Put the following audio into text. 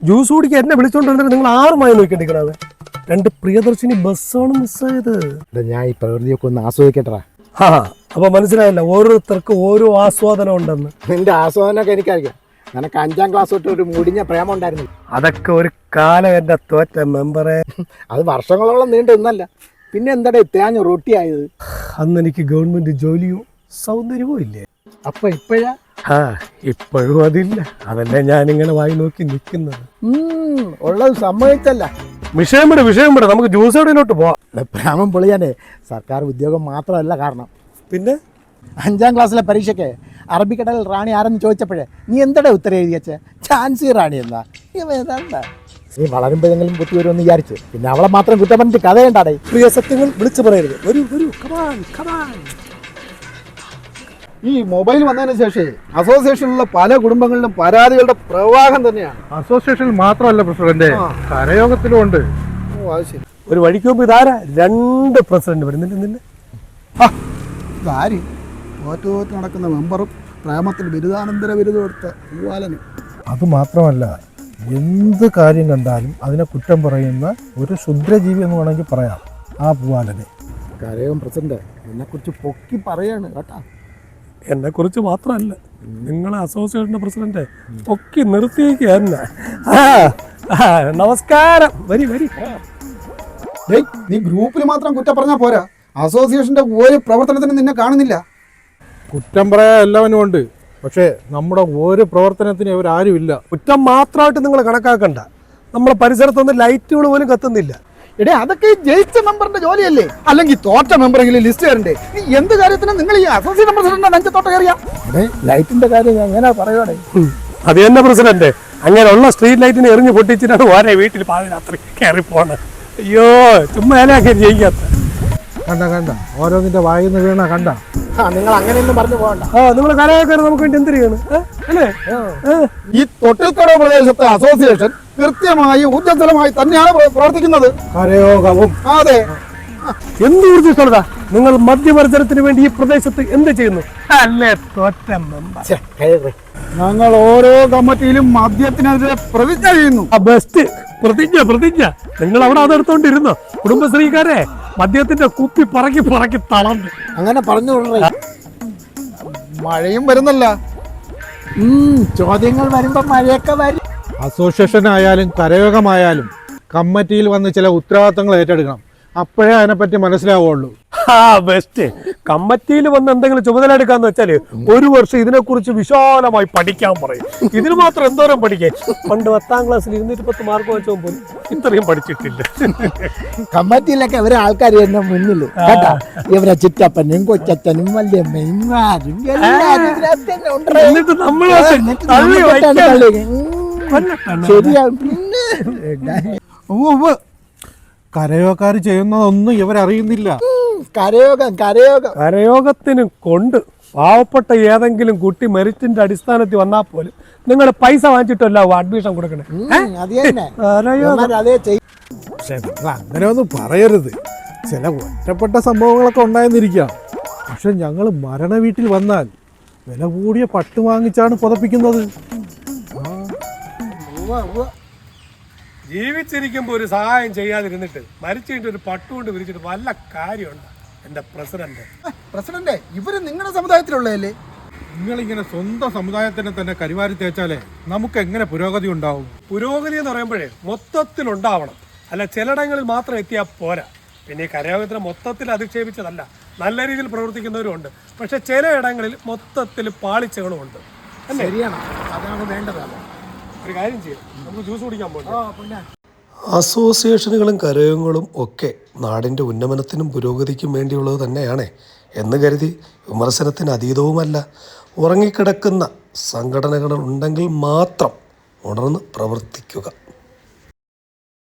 Juice കുടിക്കാൻ എന്നെ വിളിച്ചോണ്ടിരുന്നിട്ട് നിങ്ങൾ 6 മായി നോക്കിണ്ടിരിക്കണത്. 2 പ്രിയദർശിനി ബസ്സാണ് മിസ്സായത്. ഞാൻ ഈ പ്രകൃതിയൊക്കെ ഒന്ന് ആസ്വദിക്കട്ടാ. അപ്പൊ മനസ്സിലായില്ല, ഓരോരുത്തർക്കും ഓരോ ആസ്വാദനം ഉണ്ടെന്ന്. നിന്റെ ആസ്വാദനമൊക്കെ എനിക്കറിയാം. നിനക്ക് 5ാം ക്ലാസ് തൊട്ട് ഒരു മുടിഞ്ഞ പ്രേമം ഉണ്ടായിരുന്നു. അതൊക്കെ ഒരു കാലം എന്റെ തോറ്റ മെമ്പറെ. അത് വർഷങ്ങളോളം നീണ്ടു നിന്നല്ല. പിന്നെ എന്താ തേഞ്ഞ റൊട്ടിയായത്? അന്ന് എനിക്ക് ഗവൺമെന്റ് ജോലിയോ സൗന്ദര്യമോ ഇല്ലേ. അപ്പൊ ഇപ്പോഴാ? ഇപ്പോഴും അതില്ല. അതല്ലേ ഞാനിങ്ങനെ വായി നോക്കി നിൽക്കുന്നത്. ഉള്ളത് സമ്മതിച്ചല്ല. വിഷയം വിട്, നമുക്ക് ജ്യൂസ് എവിടെയോട്ട് പോവാം. പ്രേമം പൊളിയാനേ സർക്കാർ ഉദ്യോഗം മാത്രമല്ല കാരണം. പിന്നെ 5ാം ക്ലാസ്സിലെ പരീക്ഷയ്ക്ക് അറബിക്കടലിൽ റാണി ആരെന്ന് ചോദിച്ചപ്പോഴേ നീ എന്താ ഉത്തരം എഴുതിയച്ച? ഝാൻസി റാണി എന്നാ. നീ വളരുമ്പോഴെങ്കിലും കുത്തി വരുമെന്ന് വിചാരിച്ചു. പിന്നെ അവളെ മാത്രം കുറ്റം പറഞ്ഞിട്ട് കഥയുണ്ടാടേ. പ്രിയ സത്യങ്ങൾ വിളിച്ചു പറയരുത്. വരൂ ഈ മൊബൈൽ വന്നതിന് ശേഷം അസോസിയേഷനിലുള്ള പല കുടുംബങ്ങളിലും പരാതികളുടെ പ്രവാഹം തന്നെയാണ്. അസോസിയേഷനിൽ മാത്രമല്ല പ്രസിഡന്റ്, കരയോഗത്തിലും ഉണ്ട്. ഒരു വഴിക്ക് പോകുമ്പോൾ ഇതാരാ 2 പ്രസിഡന്റ് വരുന്നില്ല. ആര് തോറ്റു നടക്കുന്ന മെമ്പറും പ്രേമത്തിൽ ബിരുദാനന്തര ബിരുദം എടുത്ത പൂവാലനും. അത് മാത്രമല്ല, എന്ത് കാര്യം കണ്ടാലും അതിനെ കുറ്റം പറയുന്ന ഒരു ക്ഷുദ്രജീവി എന്ന് വേണമെങ്കിൽ പറയാം ആ പൂവാലനെ. കരയോഗം പ്രസിഡന്റ് എന്നെക്കുറിച്ച് പൊക്കി പറയാണ് കേട്ടാ. എന്നെ കുറിച്ച് മാത്രമല്ല, നിങ്ങളെ അസോസിയേഷന്റെ പ്രസിഡന്റ് പൊക്കി നിർത്തിയേക്കുക തന്നെ. നമസ്കാരം. വരി. നീ ഗ്രൂപ്പിൽ മാത്രം കുറ്റം പറഞ്ഞാൽ പോരാ. അസോസിയേഷന്റെ ഒരു പ്രവർത്തനത്തിനും നിന്നെ കാണുന്നില്ല. കുറ്റം പറയാൻ എല്ലാവനും ഉണ്ട്, പക്ഷേ നമ്മുടെ ഒരു പ്രവർത്തനത്തിന് ഇവരാരും ഇല്ല. കുറ്റം മാത്രമായിട്ട് നിങ്ങൾ കണക്കാക്കണ്ട. നമ്മളെ പരിസരത്തൊന്നും ലൈറ്റുകൾ പോലും കത്തുന്നില്ല. എടേ, അതൊക്കെ ഈ ജയിച്ച മെമ്പറിന്റെ ജോലിയല്ലേ? അല്ലെങ്കിൽ തോറ്റ മെമ്പറെങ്കിലും ലിസ്റ്റ് തരണ്ടേ? നീ എന്ത് കാര്യത്തിനും നിങ്ങൾ ഈ അസോസിയേഷൻ പ്രസിഡന്റ് നെഞ്ചത്തോട്ട് കയറിയാ? ലൈറ്റിന്റെ കാര്യം ഞാൻ എങ്ങനെ പറയുവാടേ? അത് തന്നെ പ്രസിഡന്റ്, അങ്ങനെയുള്ള സ്ട്രീറ്റ് ലൈറ്റിനെ എറിഞ്ഞ് പൊട്ടിച്ചിട്ടാണ് ഓരോ വീട്ടിൽ പാതിരാത്രി കയറി പോണത്. അയ്യോ, ചുമ്മാ ഏലാക്കി ജയിക്കാത്ത. കണ്ട ഓരോന്നിന്റെ വായിന്ന് വീണ കണ്ട. നിങ്ങൾ അങ്ങനെയൊന്നും പറഞ്ഞു പോകണ്ട. നിങ്ങൾ കരയൊക്കെ നമുക്ക് വേണ്ടി എന്തിനാണ് അല്ലേ? ഈ തൊട്ടിൽക്കടവ് പ്രദേശത്തെ അസോസിയേഷൻ കൃത്യമായി ഊർജ്ജസ്വലമായി തന്നെയാണ് പ്രവർത്തിക്കുന്നത്. കരയോഗവും അതെ. എന്ത് ഊർജ്ജസ്വലത! നിങ്ങൾ മദ്യപരിസരത്തിന് വേണ്ടി ഈ പ്രദേശത്ത് എന്ത് ചെയ്യുന്നു? അല്ലേ തോറ്റ മെമ്പർ. ഞങ്ങൾ ഓരോ കമ്മിറ്റിയിലും മദ്യത്തിനെതിരെ പ്രതിജ്ഞ ചെയ്യുന്നു. ബെസ്റ്റ് പ്രതിജ്ഞ. നിങ്ങൾ അവിടെ അതെടുത്തോണ്ടിരുന്നോ? കുടുംബശ്രീക്കാരെ മദ്യത്തിന്റെ കുപ്പി പറക്കി തളർന്നു. അങ്ങനെ പറഞ്ഞു. മഴയും വരുന്നല്ല. ചോദ്യങ്ങൾ വരുമ്പോ മഴയൊക്കെ വരും. അസോസിയേഷൻ ആയാലും കരയോഗമായാലും കമ്മിറ്റിയിൽ വന്ന് ചില ഉത്തരവാദിത്തങ്ങൾ ഏറ്റെടുക്കണം. അപ്പോഴേ അതിനെപ്പറ്റി മനസ്സിലാവുള്ളൂ. ബെസ്റ്റ്. കമ്മിറ്റിയിൽ വന്ന് എന്തെങ്കിലും ചുമതല എടുക്കാന്ന് വെച്ചാല് 1 വർഷം ഇതിനെക്കുറിച്ച് വിശാലമായി പഠിക്കാൻ പറയും. ഇതിന് മാത്രം എന്തോരം പഠിക്കാൻ. പണ്ട് 10ാം ക്ലാസ്സിൽ 210 മാർക്ക് വെച്ചോ പോലും ഇത്രയും പഠിച്ചിട്ടില്ല. കമ്മിറ്റിയിലൊക്കെ ഇവരെ ആൾക്കാർ തന്നെ മുന്നില് കേട്ടാ. ഇവരെ ചിറ്റപ്പനും കൊച്ചനും വല്യമ്മയും എന്നിട്ട് നമ്മൾ ശരിയാ. കരയോഗക്കാർ ചെയ്യുന്നതൊന്നും ഇവരറിയുന്നില്ല. കരയോഗത്തിന് കൊണ്ട് പാവപ്പെട്ട ഏതെങ്കിലും കുട്ടി മെറിറ്റിന്റെ അടിസ്ഥാനത്തിൽ വന്നാൽ പോലും നിങ്ങൾ പൈസ വാങ്ങിച്ചിട്ടല്ല അഡ്മിഷൻ കൊടുക്കണേ. പക്ഷെ അങ്ങനെ ഒന്നും പറയരുത്. ചില ഒറ്റപ്പെട്ട സംഭവങ്ങളൊക്കെ ഉണ്ടായെന്നിരിക്കാം. പക്ഷെ ഞങ്ങൾ മരണ വീട്ടിൽ വന്നാൽ വില കൂടിയ പട്ട് വാങ്ങിച്ചാണ് പുതപ്പിക്കുന്നത്. ജീവിച്ചിരിക്കുമ്പോ ഒരു സഹായം ചെയ്യാതിരുന്നിട്ട് മരിച്ചിട്ട് ഒരു പട്ടുകൊണ്ട് വിരിച്ചിട്ട് വല്ല കാര്യമുണ്ട്? എന്റെ പ്രസിഡന്റ്, ഇവര് നിങ്ങളുടെ സമുദായത്തിലുള്ളതല്ലേ? നിങ്ങളിങ്ങനെ സ്വന്തം സമുദായത്തിനെ തന്നെ കരിവാരി തേച്ചാലേ നമുക്ക് എങ്ങനെ പുരോഗതി ഉണ്ടാവും? പുരോഗതി എന്ന് പറയുമ്പോഴേ മൊത്തത്തിലുണ്ടാവണം, അല്ല ചിലയിടങ്ങളിൽ മാത്രം എത്തിയാൽ പോരാ. പിന്നെ ഈ കരയോഗത്തിനെ മൊത്തത്തിൽ അധിക്ഷേപിച്ചതല്ല, നല്ല രീതിയിൽ പ്രവർത്തിക്കുന്നവരും ഉണ്ട്. പക്ഷെ ചിലയിടങ്ങളിൽ മൊത്തത്തിൽ പാളിച്ചകളും ഉണ്ട്. ശരിയാണ്, അതാണ് വേണ്ടത്. ഒരു കാര്യം ചെയ്യാം, നമുക്ക് ജ്യൂസ് കുടിക്കാൻ പോകാം. അസോസിയേഷനുകളും കരയോഗങ്ങളും ഒക്കെ നാടിൻ്റെ ഉന്നമനത്തിനും പുരോഗതിക്കും വേണ്ടിയുള്ളത് തന്നെയാണ് എന്ന് കരുതി വിമർശനത്തിന് അതീതവുമല്ല. ഉറങ്ങിക്കിടക്കുന്ന സംഘടനകൾ ഉണ്ടെങ്കിൽ മാത്രം ഉണർന്ന് പ്രവർത്തിക്കുക.